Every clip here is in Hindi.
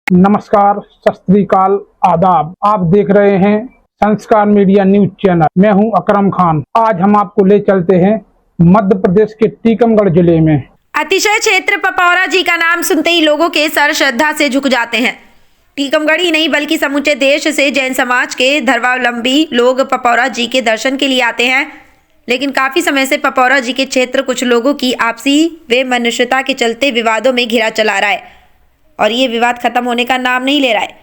नमस्कार, सत श्री अकाल, आदाब। आप देख रहे हैं संस्कार मीडिया न्यूज चैनल। मैं हूं अकरम खान। आज हम आपको ले चलते हैं मध्य प्रदेश के टीकमगढ़ जिले में। अतिशय क्षेत्र पपौरा जी का नाम सुनते ही लोगों के सर श्रद्धा से झुक जाते हैं। टीकमगढ़ ही नहीं बल्कि समूचे देश से जैन समाज के धर्मावलंबी लोग पपौरा जी के दर्शन के लिए आते हैं। लेकिन काफी समय से पपौरा जी के क्षेत्र कुछ लोगों की आपसी व मनुष्यता के चलते विवादों में घिरा चला रहा है और ये विवाद खत्म होने का नाम नहीं ले रहा है।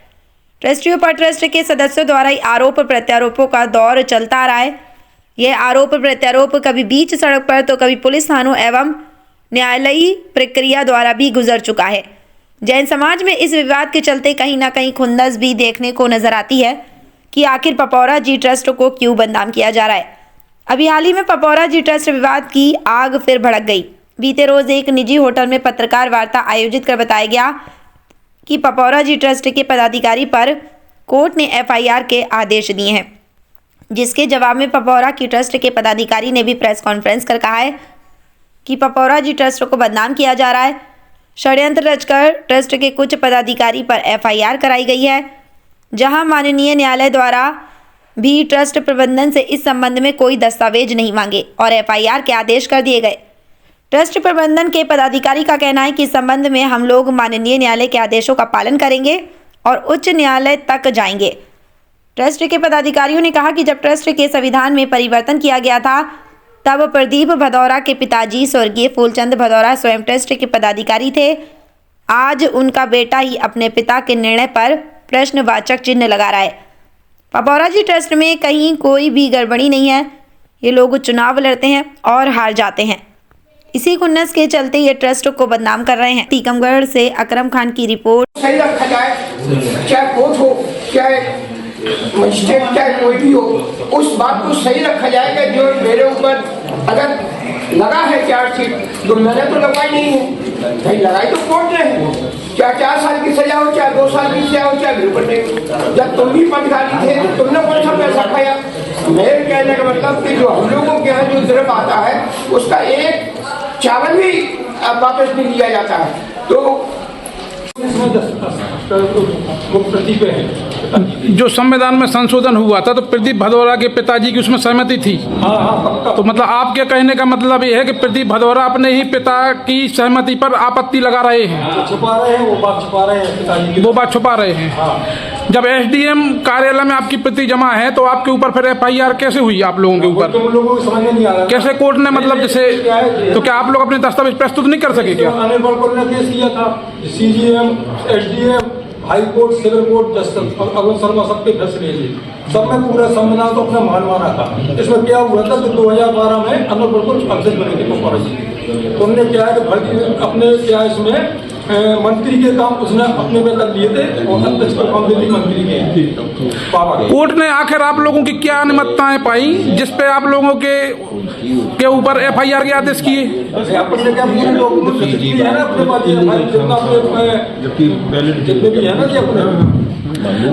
ट्रस्टियों पर ट्रस्ट के सदस्यों द्वारा आरोप प्रत्यारोपों का दौर चलता आ रहा है। यह आरोप प्रत्यारोप कभी बीच सड़क पर तो कभी पुलिस थानों एवं न्यायालयी प्रक्रिया द्वारा भी गुजर चुका है। जैन समाज में इस विवाद के चलते कहीं ना कहीं खुंदस भी देखने को नजर आती है कि आखिर पपौरा जी ट्रस्ट को क्यों बदनाम किया जा रहा है। अभी हाल ही में पपौरा जी ट्रस्ट विवाद की आग फिर भड़क गई। बीते रोज एक निजी होटल में पत्रकार वार्ता आयोजित कर बताया गया कि पपौरा जी ट्रस्ट के पदाधिकारी पर कोर्ट ने एफआईआर के आदेश दिए हैं, जिसके जवाब में पपौरा की ट्रस्ट के पदाधिकारी ने भी प्रेस कॉन्फ्रेंस कर कहा है कि पपौरा जी ट्रस्ट को बदनाम किया जा रहा है। षड्यंत्र रचकर ट्रस्ट के कुछ पदाधिकारी पर एफआईआर कराई गई है, जहां माननीय न्यायालय द्वारा भी ट्रस्ट प्रबंधन से इस संबंध में कोई दस्तावेज नहीं मांगे और एफआईआर के आदेश कर दिए गए। ट्रस्ट प्रबंधन के पदाधिकारी का कहना है कि इस संबंध में हम लोग माननीय न्यायालय के आदेशों का पालन करेंगे और उच्च न्यायालय तक जाएंगे। ट्रस्ट के पदाधिकारियों ने कहा कि जब ट्रस्ट के संविधान में परिवर्तन किया गया था तब प्रदीप भदौरा के पिताजी स्वर्गीय फूलचंद भदौरा स्वयं ट्रस्ट के पदाधिकारी थे। आज उनका बेटा ही अपने पिता के निर्णय पर प्रश्नवाचक चिन्ह लगा रहा है। पपौरा जी ट्रस्ट में कहीं कोई भी गड़बड़ी नहीं है। ये लोग चुनाव लड़ते हैं और हार जाते हैं। इसी खुन्नस के चलते ये ट्रस्ट को बदनाम कर रहे हैं। टीकमगढ़ से अकरम खान की रिपोर्ट। सही रखा जाए, चाहे कोर्ट हो, चाहे मजिस्ट्रेट, चाहे कोई भी हो, उस बात को सही रखा जाएगा। जो मेरे ऊपर अगर लगा है चार्जशीट तो मैंने तो लगाई नहीं है, नहीं लगाई तो कोर्ट ने है। चाहे 4 साल की सजा हो, चाहे 2 साल की सजा हो, चाहे बिल्कुल नहीं। जब तुम भी पटगारी थे तो तुमने कौन सा पैसा खाया? मेरे कहने का मतलब कि जो हम लोगों के यहाँ जो द्रव्य आता है उसका एक चावल भी वापस नहीं लिया जाता है। तो जो संविधान में संशोधन हुआ था तो प्रदीप भदौरा के पिताजी की उसमें सहमति थी। हाँ, तो मतलब आपके कहने का मतलब ये है कि प्रदीप भदौरा अपने ही पिता की सहमति पर आपत्ति लगा रहे हैं, छुपा रहे हैं, वो बात छुपा रहे हैं, पिताजी वो बात छुपा रहे हैं। जब एसडीएम कार्यालय में आपकी प्रति जमा है तो आपके ऊपर फिर एफआईआर कैसे हुई आप लोगों के ऊपर? तुम लोगों को समझ में नहीं आ रहा कैसे कोर्ट ने मतलब जैसे, तो क्या आप लोग अपने दस्तावेज प्रस्तुत नहीं कर सके क्या? अनिल कोर्ट ने केस किया था, CGM, SDM, high court, civil court, justice Arun Sharma सबके फैसले लिए सब में पूरा संविधान को अपना मान माना था। इसमें क्या हुआ था कि 2012 में अनिल कोर्ट अध्यक्ष बने थे पपौरा जी। तो हमने क्या है कि अपने क्या इसमें मंत्री के काम उसने अपने में कर लिए थे और अध्यक्ष पर काम दिल्ली मंत्री के। कोर्ट ने आखिर आप लोगों की क्या अनुमतताएं पाई जिसपे आप लोगों के ऊपर एफआईआर के आदेश किए?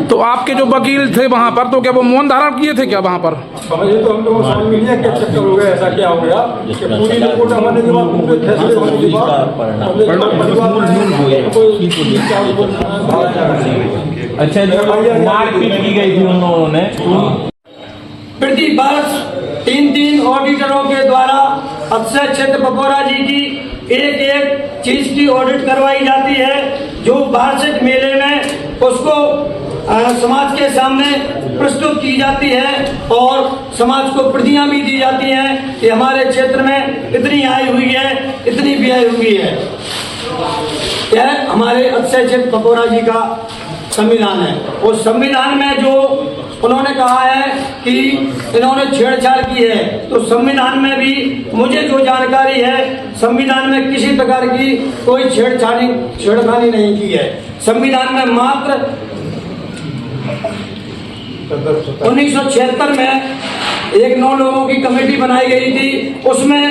तो आपके जो वकील थे वहाँ पर तो क्या वो मौन धारण किए थे क्या वहाँ पर? ये तो हम लोगों को समझ में नहीं है क्या चक्कर हो गया, ऐसा क्या हो गया कि पूरी रिपोर्ट आने के बाद पूरे फैसले होने के बाद अच्छा जो मारपीट की गई थी उन लोगों ने प्रति वर्ष 3 ऑडिटरों के द्वारा अक्षय क्षेत्र पपौरा जी की एक चीज की ऑडिट करवाई जाती है, जो वार्षिक मेले में उसको समाज के सामने प्रस्तुत की जाती है और समाज को प्रतियां भी दी जाती हैं कि हमारे क्षेत्र में इतनी आय हुई है, इतनी व्यय हुई है। यह हमारे अक्षय क्षेत्र पपौरा जी का संविधान है। उस संविधान में जो उन्होंने कहा है कि इन्होंने छेड़छाड़ की है, तो संविधान में भी मुझे जो जानकारी है संविधान में किसी प्रकार की कोई छेड़खानी नहीं की है। संविधान में मात्र 1976 में एक 9 लोगों की कमेटी बनाई गई थी। उसमें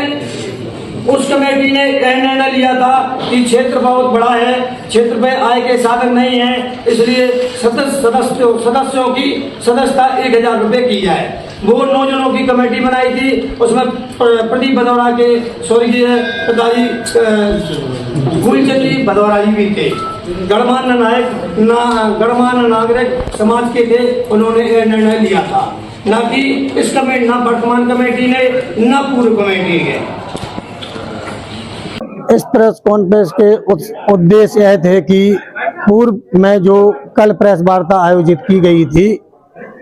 उस कमेटी ने निर्णय लिया था कि क्षेत्र बहुत बड़ा है, क्षेत्र पे आय के साधन नहीं है, इसलिए सदस्यों की सदस्यता 1000 रुपये की जाए। वो 9 जनों की कमेटी बनाई थी। उसमें प्रदीप भदौरा के स्वर्गीय पिताजी फूलचंद जी भदौरा जी भी थे। गणमान्य नागरिक समाज के थे, उन्होंने यह निर्णय लिया था, न कि इस कमेटी, न वर्तमान कमेटी ने, न पूर्व कमेटी ने। इस प्रेस कॉन्फ्रेंस के उद्देश्य यह थे कि पूर्व में जो कल प्रेस वार्ता आयोजित की गई थी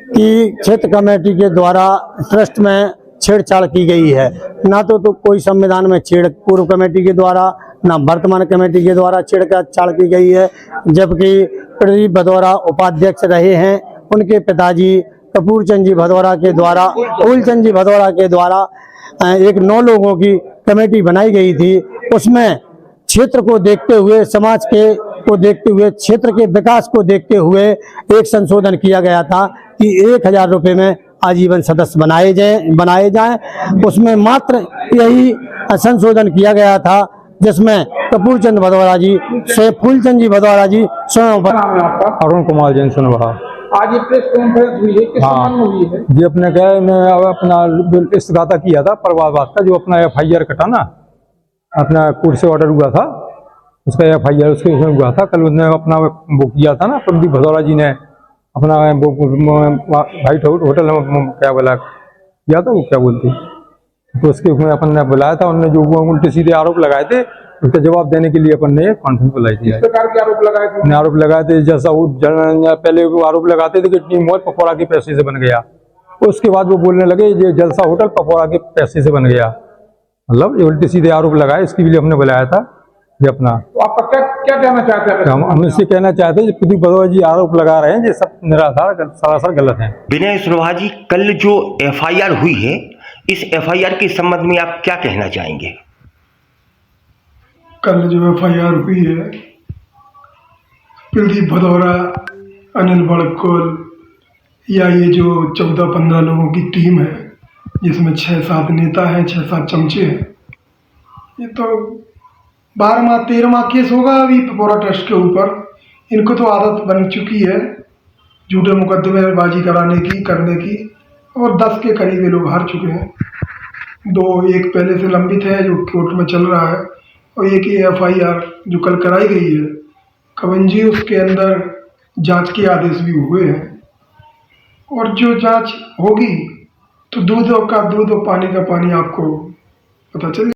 कि क्षेत्र कमेटी के द्वारा ट्रस्ट में छेड़छाड़ की गई है। ना तो कोई संविधान में पूर्व कमेटी के द्वारा, ना वर्तमान कमेटी के द्वारा छेड़छाड़ की गई है। जबकि प्रदीप भदौरा उपाध्यक्ष रहे हैं, उनके पिताजी कपूरचंद जी भदौरा के द्वारा, फूलचंद जी भदौरा के द्वारा एक 9 लोगों की कमेटी बनाई गई थी। उसमें क्षेत्र को देखते हुए, समाज को देखते हुए, क्षेत्र के विकास को देखते हुए एक संशोधन किया गया था कि 1000 रुपये में आजीवन सदस्य बनाए जाएं। उसमें मात्र यही संशोधन किया गया था जिसमें कपूरचंद भदौरा जी से फूलचंद जी भदौरा जी स्वयं। नाम है आपका? अरुण कुमार जैन सुनवा। आज ये प्रेस कॉन्फ्रेंस हुई है, किस संबंध में हुई है? जी अपने क्या मैं अपना इस्तीगाता किया था परिवारवाद का, जो अपना FIR कटा ना, अपना कोर्ट से ऑर्डर हुआ था, उसका FIR उसके उसमें हुआ था। कल उसने अपना वो किया था ना, प्रदीप भदौरा जी ने अपना व्हाइट होटल में क्या बोला किया था, वो क्या बोलते, तो उसके उसमें अपन ने बुलाया था। उन्होंने जो उल्टे सीधे आरोप लगाए थे, उसका जवाब देने के लिए अपन ने कॉन्फ्रेंस बुलाई थी। किस प्रकार के आरोप लगाए थे? आरोप लगाए थे जैसा वो पहले वो आरोप लगाते थे कि टीम मॉल पकौड़ा के पैसे से बन गया, उसके बाद वो बोलने लगे ये जलसा होटल पकौड़ा के पैसे से बन गया। मतलब ये उल्टे सीधे आरोप लगाए, इसके लिए हमने बुलाया था। ये अपना तो आपका क्या कहना चाहते हैं? हम इससे कहना चाहते हैं प्रदीप भदौरा जी आरोप लगा रहे हैं, ये सब निराधार सरासर गलत है। विनय सुनवा जी, कल जो FIR हुई है, इस FIR के संबंध में आप क्या कहना चाहेंगे? कल जो FIR हुई है, प्रदीप भदौरा, अनिल बड़कोल या ये जो 14-15 लोगों की टीम है, जिसमें 6-7 नेता हैं, 6-7 चमचे हैं, ये तो 12वां-13वां केस होगा अभी पपौरा ट्रस्ट के ऊपर। इनको तो आदत बन चुकी है झूठे मुकदमेबाजी करने की, और 10 के करीब ये लोग हार चुके हैं। 2 एक पहले से लंबित है जो कोर्ट में चल रहा है, और एक ये FIR जो कल कराई गई है कवंजी, उसके अंदर जांच के आदेश भी हुए हैं। और जो जांच होगी तो दूध और पानी का पानी आपको पता चल